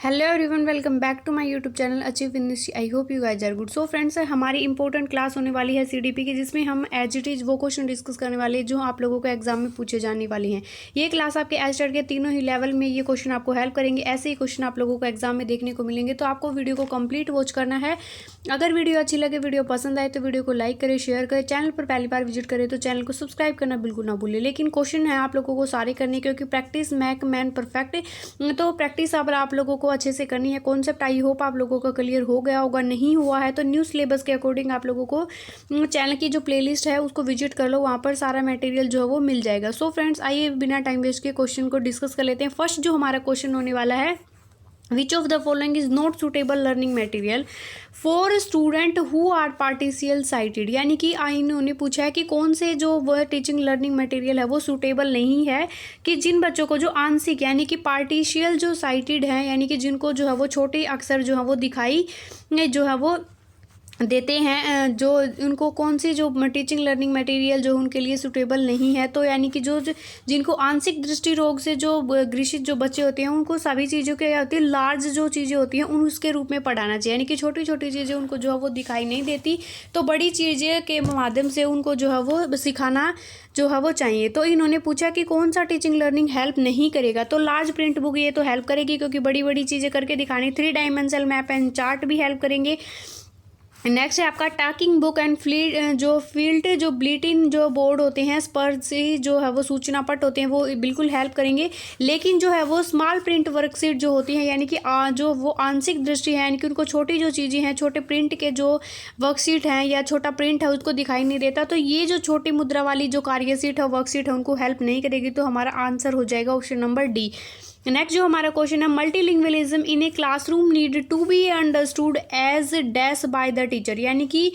Hello everyone, welcome back to my YouTube channel achieve English. I hope you guys are good. So friends, हमारी important class होने वाली है CDP की, जिसमें हम एज इट इज़ वो क्वेश्चन डिस्कस करने वाले हैं जो आप लोगों को एग्जाम में पूछे जाने वाले हैं। ये क्लास आपके एचटेट के तीनों ही लेवल में ये क्वेश्चन आपको हेल्प करेंगे। ऐसे ही क्वेश्चन आप लोगों को एग्जाम में देखने को मिलेंगे, तो आपको वीडियो को कंप्लीट वॉच करना है। अगर वीडियो अच्छी लगे, वीडियो पसंद आए तो वीडियो को लाइक करें, शेयर करें। चैनल पर पहली बार विजिट करें तो चैनल को सब्सक्राइब करना बिल्कुल ना भूलें। लेकिन क्वेश्चन है आप लोगों को सारे करने, क्योंकि प्रैक्टिस मैक मैन परफेक्ट। तो प्रैक्टिस अब आप लोगों को अच्छे से करनी है। कॉन्सेप्ट आई होप आप लोगों का क्लियर हो गया होगा। नहीं हुआ है तो न्यू सिलेबस के अकॉर्डिंग आप लोगों को चैनल की जो प्लेलिस्ट है उसको विजिट कर लो, वहाँ पर सारा मटेरियल जो है वो मिल जाएगा। सो फ्रेंड्स, आइए बिना टाइम वेस्ट के क्वेश्चन को डिस्कस कर लेते हैं। फर्स्ट जो हमारा क्वेश्चन होने वाला है, which of the following is not suitable learning material for student who are partial sighted. यानी कि इन्होंने पूछा है कि कौन से जो वह टीचिंग लर्निंग मटेरियल है वो सूटेबल नहीं है कि जिन बच्चों को जो आंशिक यानी कि पार्टिशियल जो साइटेड है, यानी कि जिनको जो है वो छोटे अक्षर जो है वो दिखाई जो है वो देते हैं, जो उनको कौन सी जो टीचिंग लर्निंग मटेरियल जो उनके लिए सूटेबल नहीं है। तो यानी कि जो जिनको आंशिक दृष्टि रोग से जो ग्रसित जो बच्चे होते हैं, उनको सभी चीज़ों के क्या होती है, लार्ज जो चीज़ें होती हैं उन उसके रूप में पढ़ाना चाहिए। यानी कि छोटी छोटी चीज़ें उनको जो है वो दिखाई नहीं देती, तो बड़ी चीज़ें के माध्यम से उनको जो है वो सिखाना जो है वो चाहिए। तो इन्होंने पूछा कि कौन सा टीचिंग लर्निंग हेल्प नहीं करेगा। तो लार्ज प्रिंट बुक ये तो हेल्प करेगी, क्योंकि बड़ी बड़ी चीज़ें करके दिखानी। 3 डायमेंशनल मैप एंड चार्ट भी हेल्प करेंगे। नेक्स्ट है आपका टाकिंग बुक एंड फील्ड जो बुलेटिन जो बोर्ड होते हैं, स्पर्शी जो है वो सूचना पट होते हैं, वो बिल्कुल हेल्प करेंगे। लेकिन जो है वो स्मॉल प्रिंट वर्कशीट जो होती हैं, यानी कि जो वो आंशिक दृष्टि है, यानी कि उनको छोटी जो चीज़ें हैं, छोटे प्रिंट के जो वर्कशीट हैं या छोटा प्रिंट है उसको दिखाई नहीं देता, तो ये जो छोटी मुद्रा वाली जो कार्यशीट है, वर्कशीट है, उनको हेल्प नहीं करेगी। तो हमारा आंसर हो जाएगा ऑप्शन नंबर डी। नेक्स्ट जो हमारा क्वेश्चन है, multilingualism in a classroom need to be understood as dash by the teacher. यानी कि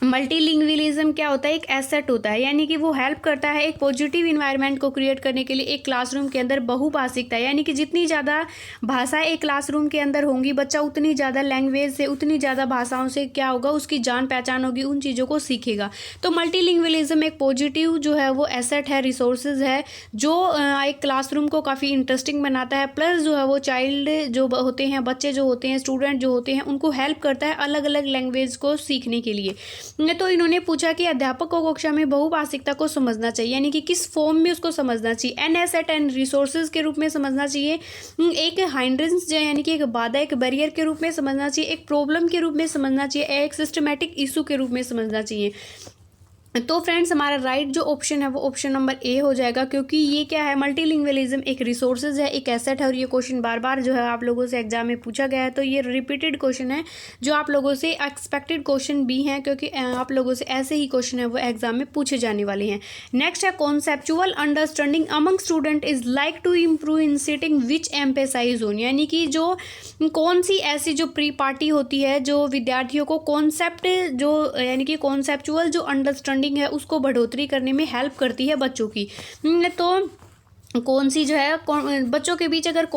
मल्टीलिंगुअलिज्म क्या होता है, एक एसेट होता है, यानी कि वो हेल्प करता है एक पॉजिटिव इन्वायरमेंट को क्रिएट करने के लिए एक क्लासरूम के अंदर बहुभाषिकता। यानी कि जितनी ज़्यादा भाषाएं एक क्लासरूम के अंदर होंगी, बच्चा उतनी ज़्यादा लैंग्वेज से, उतनी ज़्यादा भाषाओं से क्या होगा, उसकी जान पहचान होगी, उन चीज़ों को सीखेगा। तो मल्टीलिंगुअलिज्म एक पॉजिटिव जो है वो एसेट है, रिसोर्सेज है, जो एक क्लासरूम को काफ़ी इंटरेस्टिंग बनाता है। प्लस जो है वो चाइल्ड जो होते हैं, बच्चे जो होते हैं, स्टूडेंट जो होते हैं, उनको हेल्प करता है अलग अलग लैंग्वेज को सीखने के लिए। तो इन्होंने पूछा कि अध्यापक को कक्षा में बहुभाषिकता को समझना चाहिए, यानी कि किस फॉर्म में उसको समझना चाहिए। एन एसेट एंड रिसोर्सेज के रूप में समझना चाहिए, एक हाइंड्रेंस जो यानी कि एक बाधा, एक बैरियर के रूप में समझना चाहिए, एक प्रॉब्लम के रूप में समझना चाहिए, एक सिस्टमैटिक इशू के रूप में समझना चाहिए। तो फ्रेंड्स, हमारा राइट जो ऑप्शन है वो ऑप्शन नंबर ए हो जाएगा, क्योंकि ये क्या है, मल्टीलिंगुअलिज्म एक रिसोर्सेज है, एक एसेट है, और ये क्वेश्चन बार बार जो है आप लोगों से एग्जाम में पूछा गया है। तो ये रिपीटेड क्वेश्चन है, जो आप लोगों से एक्सपेक्टेड क्वेश्चन भी हैं, क्योंकि आप लोगों से ऐसे ही क्वेश्चन है वो एग्जाम में पूछे जाने वाले हैं। नेक्स्ट है, conceptual understanding among student is like to improve in sitting which emphasise on. यानी कि जो कौन सी ऐसी जो प्री पार्टी होती है जो विद्यार्थियों को कॉन्सेप्ट जो यानी कि कॉन्सेप्चुअल जो अंडरस्टैंडिंग है उसको बढ़ोतरी करने में हेल्प करती है बच्चों की। तो कौन सी जो है, बच्चों के बीच अगर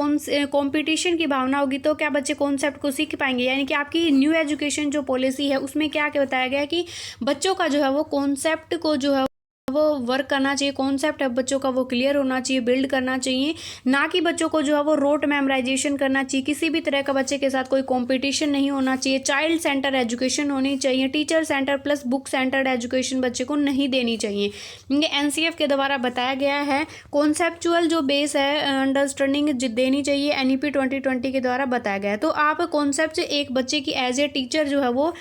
कंपटीशन की भावना होगी तो क्या बच्चे कॉन्सेप्ट को सीख पाएंगे। यानी कि आपकी न्यू एजुकेशन जो पॉलिसी है उसमें क्या क्या बताया गया है कि बच्चों का जो है वो कॉन्सेप्ट को जो है वो वर्क करना चाहिए, कॉन्सेप्ट है बच्चों का वो क्लियर होना चाहिए, बिल्ड करना चाहिए, ना कि बच्चों को जो है वो रोट मेमोराइजेशन करना चाहिए। किसी भी तरह का बच्चे के साथ कोई कंपटीशन नहीं होना चाहिए। चाइल्ड सेंटर एजुकेशन होनी चाहिए, teacher centre plus book centred education बच्चे को नहीं देनी चाहिए। ये एनसीएफ के द्वारा बताया गया है। कॉन्सेप्चुअल जो बेस है अंडरस्टैंडिंग देनी चाहिए, एनईपी 2020 के द्वारा बताया गया है। तो आप कॉन्सेप्ट एक बच्चे की एज ए टीचर जो है वो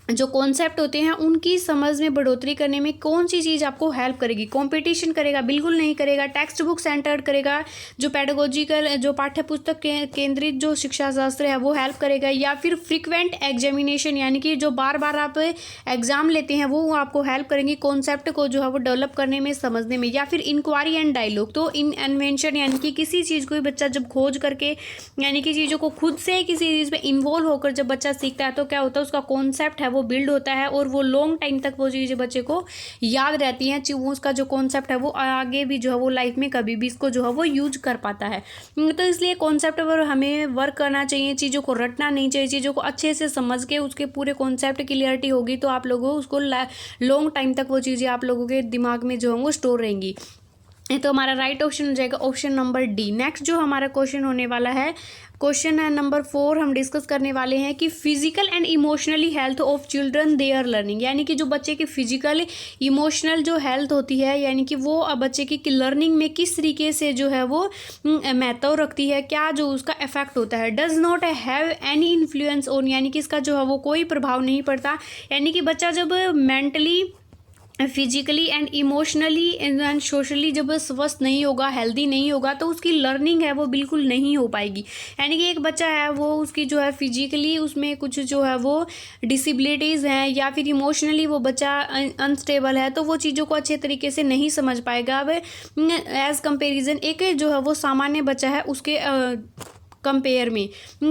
जो कॉन्सेप्ट होते हैं उनकी समझ में बढ़ोतरी करने में कौन सी चीज़ आपको हेल्प करेगी। कंपटीशन करेगा? बिल्कुल नहीं करेगा। टेक्स्ट बुक सेंटर्ड करेगा, जो पेडागोजिकल जो पाठ्य पुस्तक केंद्रित जो शिक्षा शास्त्र है वो हेल्प करेगा, या फिर फ्रीक्वेंट एग्जामिनेशन यानी कि जो बार बार आप एग्जाम लेते हैं वो आपको हेल्प करेंगी कॉन्सेप्ट को जो है वो डेवलप करने में, समझने में, या फिर इंक्वायरी एंड डायलॉग। तो इन इन्वेंशन यानी कि किसी चीज़ को बच्चा जब खोज करके यानी कि चीज़ों को खुद से किसी चीज़ में इन्वॉल्व होकर जब बच्चा सीखता है तो क्या होता है, उसका कॉन्सेप्ट है वो बिल्ड होता है, और वो लॉन्ग टाइम तक वो चीज़ें बच्चे को याद रहती हैं। वो उसका जो कॉन्सेप्ट है वो आगे भी जो है वो लाइफ में कभी भी इसको जो है वो यूज कर पाता है। तो इसलिए कॉन्सेप्ट पर हमें वर्क करना चाहिए, चीज़ों को रटना नहीं चाहिए, चीज़ों को अच्छे से समझ के उसके पूरे कॉन्सेप्ट क्लियरिटी होगी तो आप लोगों उसको लॉन्ग टाइम तक वो चीज़ें आप लोगों के दिमाग में जो है वो स्टोर रहेंगी। तो हमारा राइट ऑप्शन हो जाएगा ऑप्शन नंबर डी। नेक्स्ट जो हमारा क्वेश्चन होने वाला है क्वेश्चन है नंबर 4 हम डिस्कस करने वाले हैं कि physical and emotionally health of children they are learning, यानी कि जो बच्चे की फिजिकल इमोशनल जो हेल्थ होती है, यानी कि वो बच्चे की लर्निंग में किस तरीके से जो है वो महत्व रखती है, क्या जो उसका इफेक्ट होता है। Does not have any influence on, यानी कि इसका जो है वो कोई प्रभाव नहीं पड़ता, यानी कि बच्चा जब mentally physically and emotionally and socially जब स्वस्थ नहीं होगा, हेल्दी नहीं होगा, तो उसकी लर्निंग है वो बिल्कुल नहीं हो पाएगी। यानी कि एक बच्चा है वो उसकी जो है फिजिकली उसमें कुछ जो है वो डिसेबिलिटीज़ हैं या फिर इमोशनली वो बच्चा अनस्टेबल है, तो वो चीज़ों को अच्छे तरीके से नहीं समझ पाएगा। अब एज़ कंपेरिजन एक जो है वो सामान्य बच्चा है उसके कंपेयर में,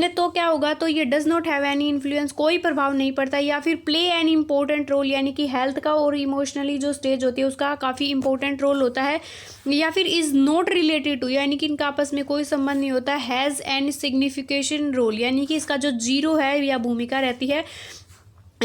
तो क्या होगा, तो ये does not have any influence, कोई प्रभाव नहीं पड़ता, या फिर प्ले एन इम्पोर्टेंट रोल, यानी कि हेल्थ का और इमोशनली जो स्टेज होती है उसका काफ़ी इंपॉर्टेंट रोल होता है, या फिर इज़ नॉट रिलेटेड टू, यानी कि इनका आपस में कोई संबंध नहीं होता। हैज़ एन सिग्निफिकेशन रोल, यानी कि इसका जो जीरो है या भूमिका रहती है,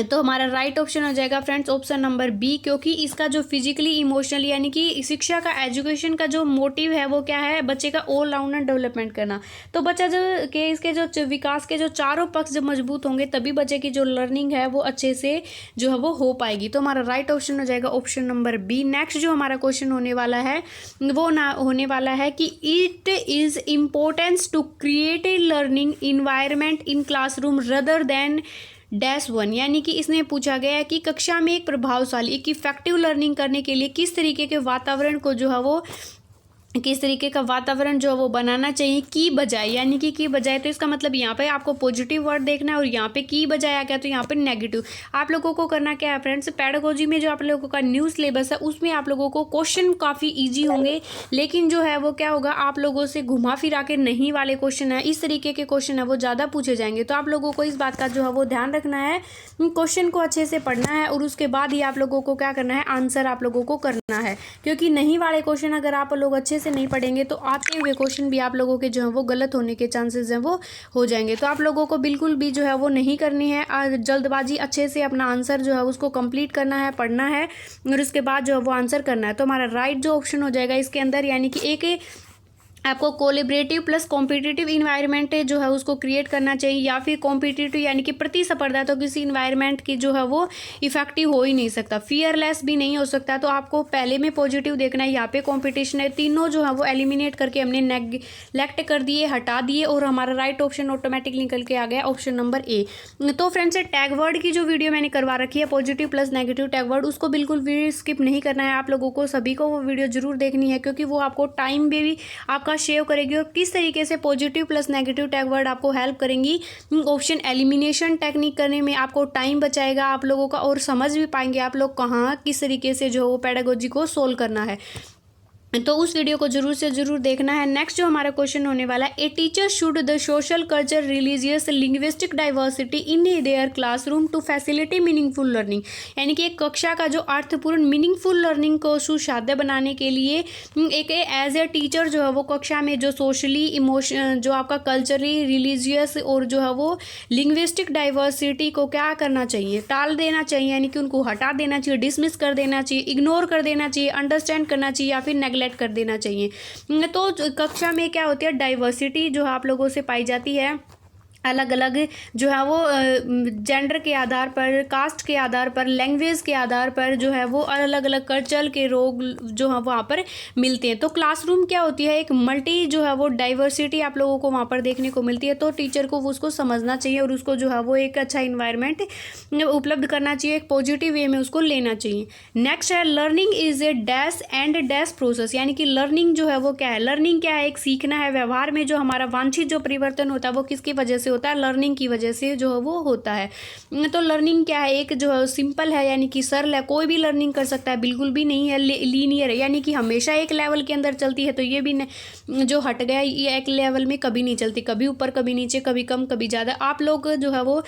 तो हमारा राइट ऑप्शन हो जाएगा फ्रेंड्स ऑप्शन नंबर बी, क्योंकि इसका जो फिजिकली इमोशनली यानी कि शिक्षा का एजुकेशन का जो मोटिव है वो क्या है, बच्चे का ऑल राउंडर डेवलपमेंट करना। तो बच्चा जो के इसके जो विकास के जो चारों पक्ष जब मजबूत होंगे तभी बच्चे की जो लर्निंग है वो अच्छे से जो है वो हो पाएगी। तो हमारा राइट ऑप्शन हो जाएगा ऑप्शन नंबर बी। नेक्स्ट जो हमारा क्वेश्चन होने वाला है वो ना होने वाला है कि it is importance to create a learning environment in classroom rather than -1, यानी कि इसने पूछा गया है कि कक्षा में एक प्रभावशाली एक इफेक्टिव लर्निंग करने के लिए किस तरीके के वातावरण को जो है वो किस तरीके का वातावरण जो है वो बनाना चाहिए की बजाय, यानी कि की बजाय, तो इसका मतलब यहाँ पे आपको पॉजिटिव वर्ड देखना है और यहाँ पे की बजाय आ गया तो यहाँ पे नेगेटिव। आप लोगों को करना क्या है फ्रेंड्स, पेडागोजी में जो आप लोगों का न्यू सिलेबस है उसमें आप लोगों को क्वेश्चन काफ़ी ईजी होंगे, लेकिन जो है वो क्या होगा, आप लोगों से घुमा फिरा के नहीं वाले क्वेश्चन है, इस तरीके के क्वेश्चन है वो ज़्यादा पूछे जाएंगे। तो आप लोगों को इस बात का जो है वो ध्यान रखना है, क्वेश्चन को अच्छे से पढ़ना है और उसके बाद ही आप लोगों को क्या करना है, आंसर आप लोगों को करना है, क्योंकि नहीं वाले क्वेश्चन अगर आप लोग अच्छे से नहीं पढ़ेंगे तो आते हुए क्वेश्चन भी आप लोगों के जो है वो गलत होने के चांसेस हैं वो हो जाएंगे। तो आप लोगों को बिल्कुल भी जो है वो नहीं करनी है जल्दबाजी, अच्छे से अपना आंसर जो है उसको कंप्लीट करना है, पढ़ना है और उसके बाद जो है वो आंसर करना है। तो हमारा राइट जो ऑप्शन हो जाएगा इसके अंदर, यानी कि एक आपको कोलिब्रेटिव प्लस कॉम्पिटिटिव इन्वायरमेंट जो है उसको क्रिएट करना चाहिए, या फिर कॉम्पिटिटिव यानी कि प्रतिस्पर्धा, तो किसी इन्वायरमेंट की जो है वो इफेक्टिव हो ही नहीं सकता, फियरलेस भी नहीं हो सकता। तो आपको पहले में पॉजिटिव देखना है, यहाँ पे कंपटीशन है, तीनों जो है वो एलिमिनेट करके हमने नेगलेक्ट कर दिए, हटा दिए और हमारा राइट ऑप्शन ऑटोमेटिक निकल के आ गया ऑप्शन नंबर ए। तो फ्रेंड्स टैग वर्ड की जो वीडियो मैंने करवा रखी है positive plus negative tag word, उसको बिल्कुल भी स्किप नहीं करना है, आप लोगों को सभी को वो वीडियो जरूर देखनी है, क्योंकि वो आपको टाइम में भी आपका सेव करेगी और किस तरीके से positive plus negative tag word आपको हेल्प करेंगी ऑप्शन एलिमिनेशन टेक्निक करने में, आपको टाइम बचाएगा आप लोगों का और समझ भी पाएंगे आप लोग कहाँ किस तरीके से जो वो पेडागोजी को सोल्व करना है। तो उस वीडियो को जरूर से जरूर देखना है। नेक्स्ट जो हमारा क्वेश्चन होने वाला है, a teacher should the social culture religious linguistic diversity in their classroom to facility meaningful learning, यानी कि एक कक्षा का जो अर्थपूर्ण मीनिंगफुल लर्निंग को सुसाध्य बनाने के लिए एक एज ए टीचर जो है वो कक्षा में जो सोशली इमोशन जो आपका कल्चरली रिलीजियस और जो है वो लिंग्विस्टिक डाइवर्सिटी को क्या करना चाहिए, टाल देना चाहिए, यानी कि उनको हटा देना चाहिए, डिसमिस कर देना चाहिए, इग्नोर कर देना चाहिए, अंडरस्टैंड करना चाहिए या फिर नेगलेक्ट कर देना चाहिए। तो कक्षा में क्या होती है, डाइवर्सिटी जो आप लोगों से पाई जाती है, अलग अलग जो है वो जेंडर के आधार पर, कास्ट के आधार पर, लैंग्वेज के आधार पर जो है वो अलग अलग कल्चर के रोग जो है वहाँ पर मिलते हैं। तो क्लासरूम क्या होती है, एक मल्टी जो है वो डाइवर्सिटी आप लोगों को वहाँ पर देखने को मिलती है। तो टीचर को उसको समझना चाहिए और उसको जो है वो एक अच्छा इन्वायरमेंट उपलब्ध करना चाहिए, एक पॉजिटिव वे में उसको लेना चाहिए। नेक्स्ट है learning is a dash and dash process, यानी कि लर्निंग जो है वो क्या है, लर्निंग क्या है, एक सीखना है, व्यवहार में जो हमारा वांछित जो परिवर्तन होता है वो किसकी वजह से होता है, लर्निंग की वजह से जो है वो होता है। तो लर्निंग क्या है, एक जो है सिंपल है, यानी कि सरल है, कोई भी लर्निंग कर सकता है, बिल्कुल भी नहीं है लीनियर है, यानी कि हमेशा एक लेवल के अंदर चलती है। तो ये भी जो हट गया, ये एक लेवल में कभी नहीं चलती, कभी ऊपर कभी नीचे, कभी कम कभी ज़्यादा। आप लोग जो है वो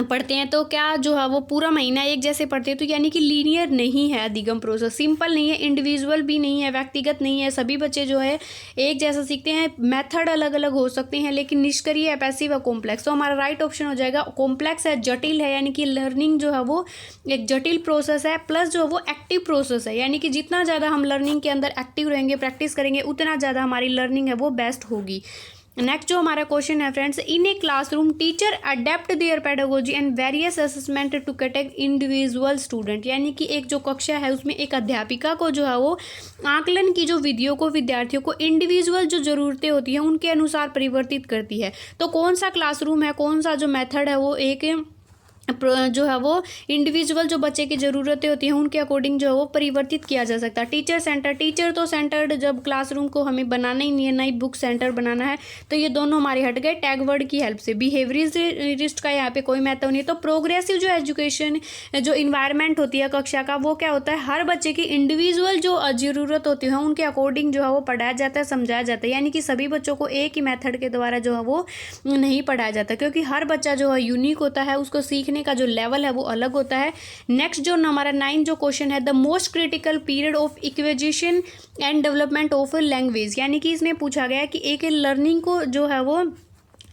पढ़ते हैं तो क्या जो है वो पूरा महीना एक जैसे पढ़ते हैं, तो यानी कि लीनियर नहीं है अधिगम प्रोसेस, सिंपल नहीं है, इंडिविजुअल भी नहीं है, व्यक्तिगत नहीं है, सभी बच्चे जो है एक जैसा सीखते हैं, मेथड अलग अलग हो सकते हैं, लेकिन निष्क्रिय है, पैसिव है, कॉम्प्लेक्स। तो हमारा राइट ऑप्शन हो जाएगा कॉम्प्लेक्स है, जटिल है, यानी कि लर्निंग जो है वो एक जटिल प्रोसेस है, प्लस जो है वो एक्टिव प्रोसेस है, यानी कि जितना ज़्यादा हम लर्निंग के अंदर एक्टिव रहेंगे, प्रैक्टिस करेंगे, उतना ज़्यादा हमारी लर्निंग है वो बेस्ट होगी। नेक्स्ट जो हमारा क्वेश्चन है friends, in a classroom teacher adapt their pedagogy and various assessment to cater individual student, यानी कि एक जो कक्षा है उसमें एक अध्यापिका को जो है वो आकलन की जो विधियों को विद्यार्थियों को इंडिविजुअल जो ज़रूरतें होती हैं उनके अनुसार परिवर्तित करती है। तो कौन सा क्लासरूम है, कौन सा जो मेथड है वो एक जो है वो इंडिविजुअल जो बच्चे की ज़रूरतें होती हैं उनके अकॉर्डिंग जो है वो परिवर्तित किया जा सकता है। टीचर सेंटर, टीचर तो सेंटर्ड जब क्लासरूम को हमें बनाना ही नहीं है, नई बुक सेंटर बनाना है, तो ये दोनों हमारे हट गए टैग वर्ड की हेल्प से। बिहेवियरिस्ट का यहाँ पे कोई महत्व नहीं। तो प्रोग्रेसिव जो एजुकेशन जो इन्वायरमेंट होती है कक्षा का, वो क्या होता है, हर बच्चे की इंडिविजुअल जो ज़रूरत होती है उनके अकॉर्डिंग जो है वो पढ़ाया जाता है, समझाया जाता है। यानी कि सभी बच्चों को एक ही मेथड के द्वारा जो है वो नहीं पढ़ाया जाता, क्योंकि हर बच्चा जो है यूनिक होता है, उसको सीखने का जो लेवल है वो अलग होता है। नेक्स्ट जो हमारा 9 जो क्वेश्चन है, the most critical period of acquisition and development of language, यानी कि इसमें पूछा गया कि एक लर्निंग को जो है वो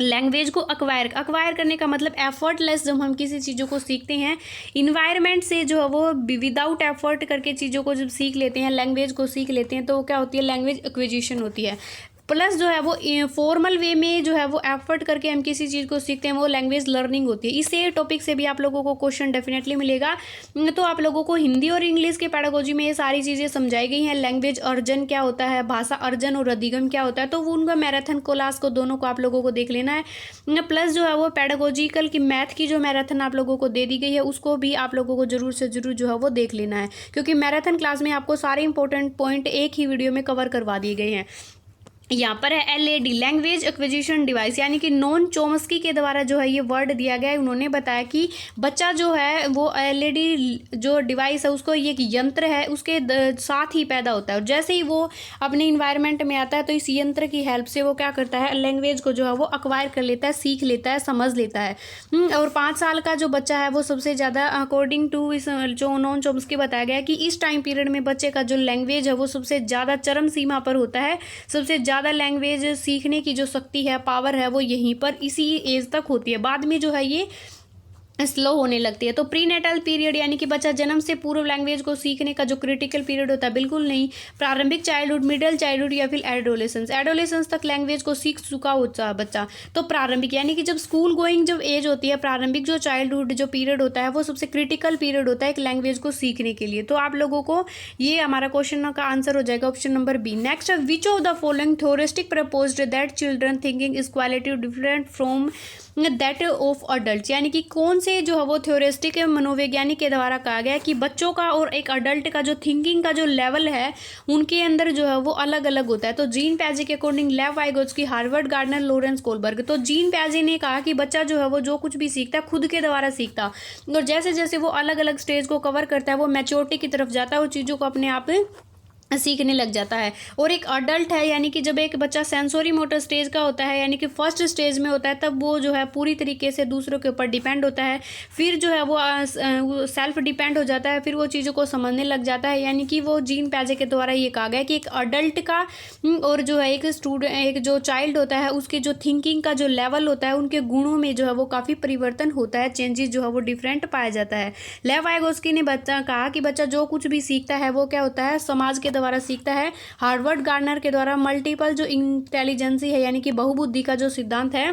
लैंग्वेज को अक्वायर करने का मतलब एफर्टलेस जब हम किसी चीज़ों को सीखते हैं, इन्वायरमेंट से जो है वो विदाउट एफर्ट करके चीज़ों को जब सीख लेते हैं, लैंग्वेज को सीख लेते हैं, तो वो क्या होती है, लैंग्वेज एक्विजिशन होती है। प्लस जो है वो फॉर्मल वे में जो है वो एफर्ट करके हम किसी चीज़ को सीखते हैं, वो लैंग्वेज लर्निंग होती है। इसे टॉपिक से भी आप लोगों को क्वेश्चन डेफिनेटली मिलेगा। तो आप लोगों को हिंदी और इंग्लिश के पेडागोजी में ये सारी चीज़ें समझाई गई हैं। लैंग्वेज अर्जन क्या होता है, भाषा अर्जन और अधिगम क्या होता है, तो वो उनका मैराथन क्लास को दोनों को आप लोगों को देख लेना है। प्लस जो है वो पेडागोजिकल की मैथ की जो मैराथन आप लोगों को दे दी गई है उसको भी आप लोगों को जरूर से जरूर जो है वो देख लेना है, क्योंकि मैराथन क्लास में आपको सारे इंपॉर्टेंट पॉइंट एक ही वीडियो में कवर करवा दिए गए हैं। यहाँ पर है LAD लैंग्वेज एक्विजिशन डिवाइस, यानी कि नॉन चोम्स्की के द्वारा जो है ये वर्ड दिया गया है। उन्होंने बताया कि बच्चा जो है वो LAD जो डिवाइस है उसको ये एक यंत्र है, उसके साथ ही पैदा होता है, और जैसे ही वो अपने इन्वायरमेंट में आता है तो इस यंत्र की हेल्प से वो क्या करता है, लैंग्वेज को जो है वो अक्वायर कर लेता है, सीख लेता है, समझ लेता है। और 5 साल का जो बच्चा है वो सबसे ज़्यादा अकॉर्डिंग टू इस जो नॉन चोम्स्की बताया गया कि इस टाइम पीरियड में बच्चे का जो लैंग्वेज है वो सबसे ज़्यादा चरम सीमा पर होता है। सबसे ज़्यादा लैंग्वेज सीखने की जो शक्ति है, पावर है, वो यहीं पर इसी एज तक होती है। बाद में जो है ये स्लो होने लगती है। तो प्रीनेटल पीरियड, यानी कि बच्चा जन्म से पूर्व लैंग्वेज को सीखने का जो क्रिटिकल पीरियड होता है, बिल्कुल नहीं। प्रारंभिक चाइल्डहुड, मिडिल चाइल्डहुड या फिर एडोलेसेंस तक लैंग्वेज को सीख चुका होता है बच्चा। तो प्रारंभिक यानी कि जब स्कूल गोइंग जब एज होती है, प्रारंभिक जो चाइल्डहुड जो पीरियड होता है वो सबसे क्रिटिकल पीरियड होता है एक लैंग्वेज को सीखने के लिए। तो आप लोगों को ये हमारा क्वेश्चन का आंसर हो जाएगा option number B. Next, which of the following theorists proposed that children thinking is quality different from that of adult, यानी कि कौन से जो है वो थ्योरिस्टिक मनोवैज्ञानिक के द्वारा कहा गया कि बच्चों का और एक अडल्ट का जो थिंकिंग का जो लेवल है उनके अंदर जो है वो अलग अलग होता है। तो जीन पैजे के अकॉर्डिंग, लेव Vygotsky, Harvard gardener, Lawrence Kohlberg. तो जीन पैजे ने कहा कि बच्चा जो है वो जो कुछ भी सीखता है खुद के द्वारा सीखता, और जैसे जैसे वो अलग अलग स्टेज को कवर करता है वो मैच्योरिटी की तरफ जाता है, वो चीज़ों को अपने आप सीखने लग जाता है। और एक अडल्ट है, यानी कि जब एक बच्चा सेंसोरी मोटर स्टेज का होता है, यानी कि फर्स्ट स्टेज में होता है, तब वो जो है पूरी तरीके से दूसरों के ऊपर डिपेंड होता है। फिर जो है वो सेल्फ डिपेंड हो जाता है, फिर वो चीज़ों को समझने लग जाता है। यानी कि वो जीन पैजे के द्वारा ये कहा गया कि एक अडल्ट का और जो है एक जो चाइल्ड होता है उसके जो थिंकिंग का जो लेवल होता है, उनके गुणों में जो है वो काफ़ी परिवर्तन होता है, चेंजेस जो है वो डिफरेंट पाया जाता है। लेव वाइगोत्स्की ने कहा कि बच्चा जो कुछ भी सीखता है वो क्या होता है, समाज के द्वारा सीखता है। हार्वर्ड गार्डनर के द्वारा मल्टीपल जो इंटेलिजेंसी है, यानी कि बहुबुद्धि का जो सिद्धांत है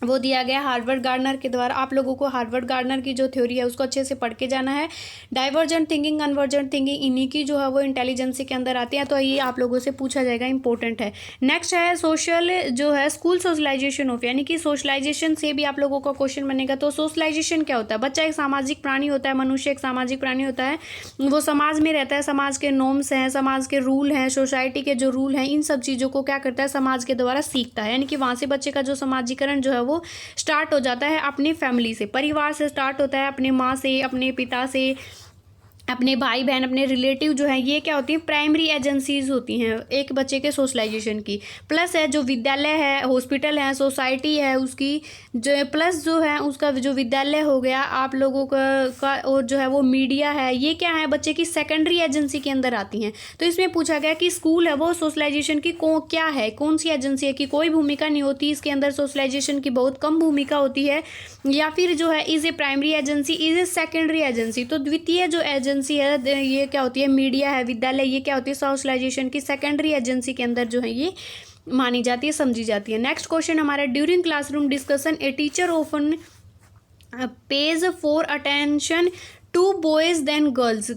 वो दिया गया हार्वर्ड गार्डनर के द्वारा। आप लोगों को हार्वर्ड गार्डनर की जो थ्योरी है उसको अच्छे से पढ़ के जाना है। डाइवर्जेंट थिंकिंग, कन्वर्जेंट थिंकिंग, इन्हीं की जो है वो इंटेलिजेंसी के अंदर आती है, तो ये आप लोगों से पूछा जाएगा, इंपॉर्टेंट है। नेक्स्ट है सोशल जो है स्कूल सोशलाइजेशन ऑफ, यानी कि सोशलाइजेशन से भी आप लोगों का क्वेश्चन बनेगा। तो सोशलाइजेशन क्या होता है, बच्चा एक सामाजिक प्राणी होता है, मनुष्य एक सामाजिक प्राणी होता है, वो समाज में रहता है, समाज के नॉर्म्स हैं, समाज के रूल हैं, सोसाइटी के जो रूल हैं, इन सब चीज़ों को क्या करता है, समाज के द्वारा सीखता है। यानी कि वहाँ से बच्चे का जो समाजीकरण जो है वो स्टार्ट हो जाता है, अपनी फैमिली से, परिवार से स्टार्ट होता है, अपने माँ से, अपने पिता से, अपने भाई बहन, अपने रिलेटिव जो है, ये क्या होती हैं, प्राइमरी एजेंसीज होती हैं एक बच्चे के सोशलाइजेशन की। प्लस है जो विद्यालय है, हॉस्पिटल है, सोसाइटी है उसकी जो, प्लस जो है उसका जो विद्यालय हो गया आप लोगों का और जो है वो मीडिया है, ये क्या है बच्चे की सेकेंडरी एजेंसी के अंदर आती हैं। तो इसमें पूछा गया कि स्कूल है वो सोशलाइजेशन की क्या है, कौन सी एजेंसी है, कि कोई भूमिका नहीं होती इसके अंदर, सोशलाइजेशन की बहुत कम भूमिका होती है, या फिर जो है is a primary agency, is a secondary agency. तो द्वितीय जो एजेंसी है ये क्या होती है, मीडिया है, विद्यालय, ये क्या होती है, सोशलाइजेशन की सेकेंडरी एजेंसी के अंदर जो है ये मानी जाती है, समझी जाती है। नेक्स्ट क्वेश्चन हमारा, during classroom discussion a teacher often page for attention to boys than girls.